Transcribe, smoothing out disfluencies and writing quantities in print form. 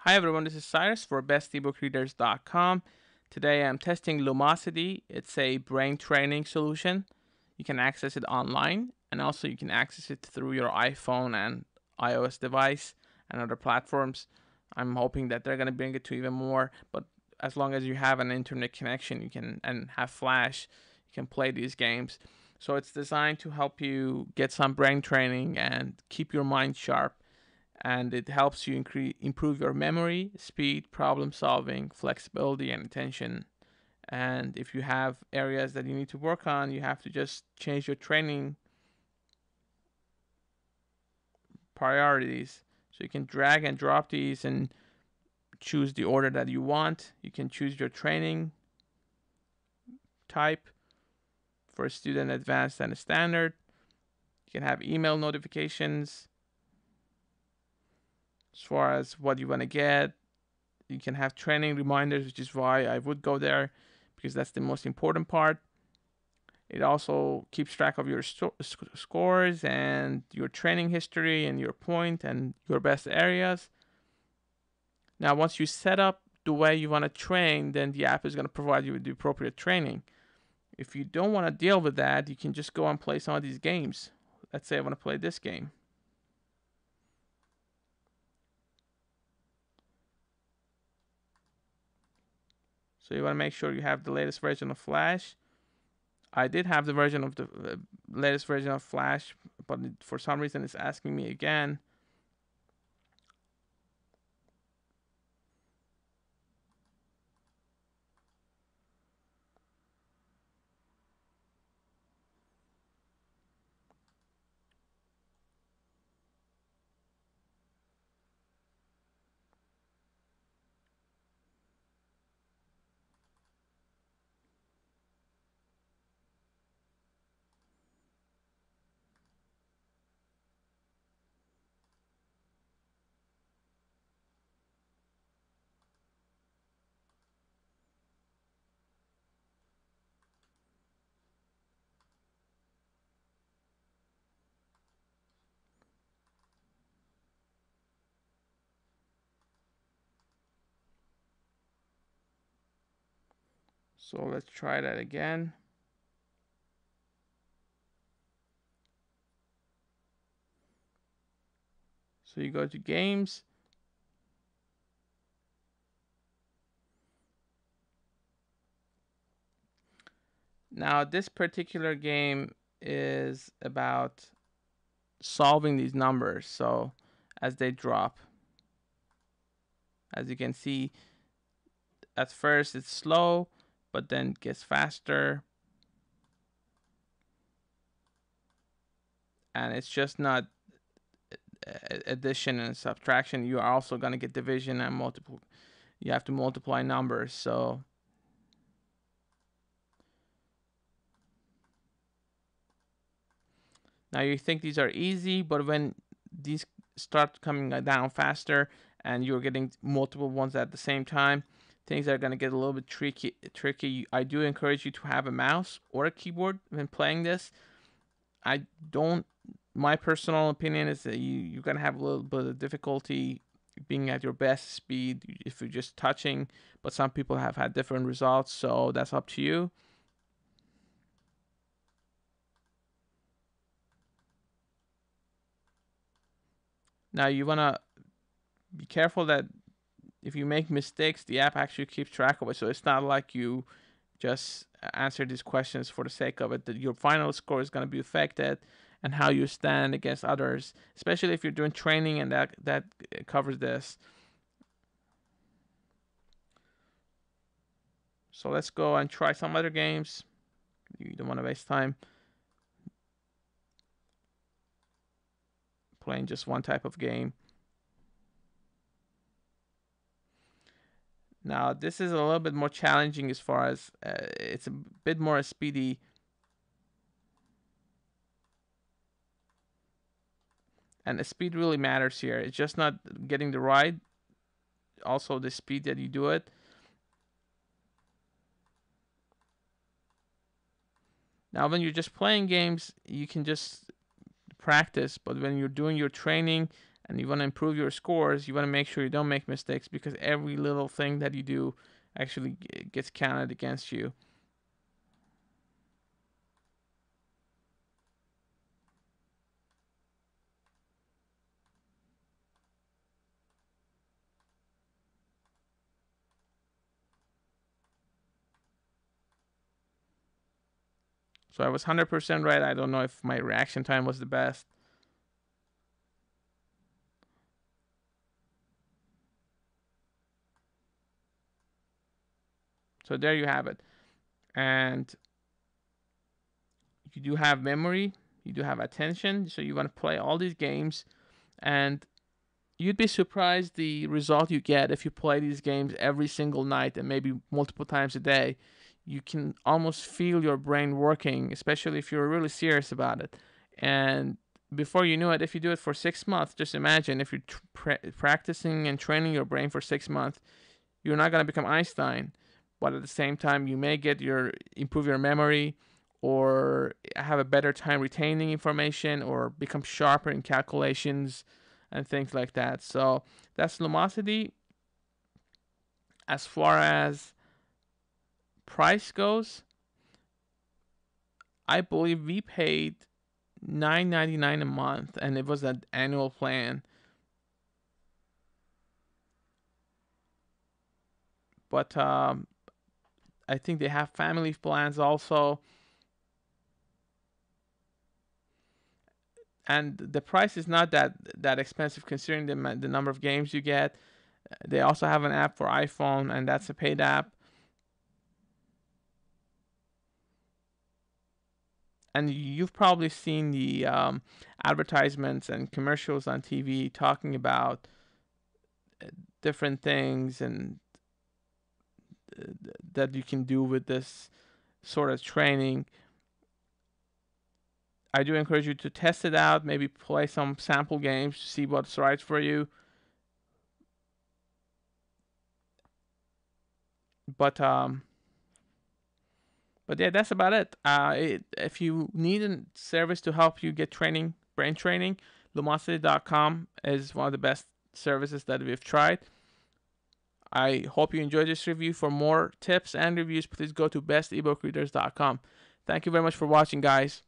Hi everyone, this is Cyrus for bestebookreaders.com. Today I'm testing Lumosity. It's a brain training solution. You can access it online and also you can access it through your iPhone and iOS device and other platforms. I'm hoping that they're going to bring it to even more, but as long as you have an internet connection, you can and have flash, you can play these games. So it's designed to help you get some brain training and keep your mind sharp, and it helps you improve your memory, speed, problem solving, flexibility, and attention. And if you have areas that you need to work on, you have to just change your training priorities. So you can drag and drop these and choose the order that you want. You can choose your training type for student, advanced, and standard. You can have email notifications as far as what you want to get. You can have training reminders, which is why I would go there because that's the most important part. It also keeps track of your scores and your training history and your point and your best areas. Now, once you set up the way you want to train, then the app is going to provide you with the appropriate training. If you don't want to deal with that, you can just go and play some of these games. Let's say I want to play this game. So you want to make sure you have the latest version of Flash. I did have the version of the latest version of Flash, but for some reason it's asking me again. So let's try that again. So you go to games. Now this particular game is about solving these numbers. So as they drop, as you can see, at first it's slow, but then gets faster. And it's just not addition and subtraction. You are also going to get division and multiple. You have to multiply numbers. So now you think these are easy, but when these start coming down faster and you're getting multiple ones at the same time, things are going to get a little bit tricky. I do encourage you to have a mouse or a keyboard when playing this. I don't. My personal opinion is that you're going to have a little bit of difficulty being at your best speed if you're just touching, but some people have had different results, so that's up to you. Now you want to be careful that if you make mistakes, the app actually keeps track of it. So it's not like you just answer these questions for the sake of it. That your final score is going to be affected, and how you stand against others, especially if you're doing training, and that covers this. So let's go and try some other games. You don't want to waste time playing just one type of game. Now this is a little bit more challenging as far as it's a bit more speedy. And the speed really matters here. It's just not getting the right, also the speed that you do it. Now, when you're just playing games, you can just practice, but when you're doing your training and you want to improve your scores, you want to make sure you don't make mistakes, because every little thing that you do actually gets counted against you. So I was 100% right. I don't know if my reaction time was the best. So there you have it. And you do have memory, you do have attention, so you want to play all these games, and you'd be surprised the result you get if you play these games every single night and maybe multiple times a day. You can almost feel your brain working, especially if you're really serious about it. And before you know it, if you do it for 6 months, just imagine if you're practicing and training your brain for 6 months, you're not going to become Einstein, but at the same time, you may improve your memory, or have a better time retaining information, or become sharper in calculations and things like that. So that's Lumosity. As far as price goes, I believe we paid $9.99 a month, and it was an annual plan. But I think they have family plans also, and the price is not that expensive considering the number of games you get. They also have an app for iPhone, and that's a paid app. And you've probably seen the advertisements and commercials on TV talking about different things and that you can do with this sort of training. I do encourage you to test it out, maybe play some sample games to see what's right for you. But yeah, that's about it. If you need a service to help you get brain training, Lumosity.com is one of the best services that we've tried. I hope you enjoyed this review. For more tips and reviews, please go to bestebookreaders.com. Thank you very much for watching, guys.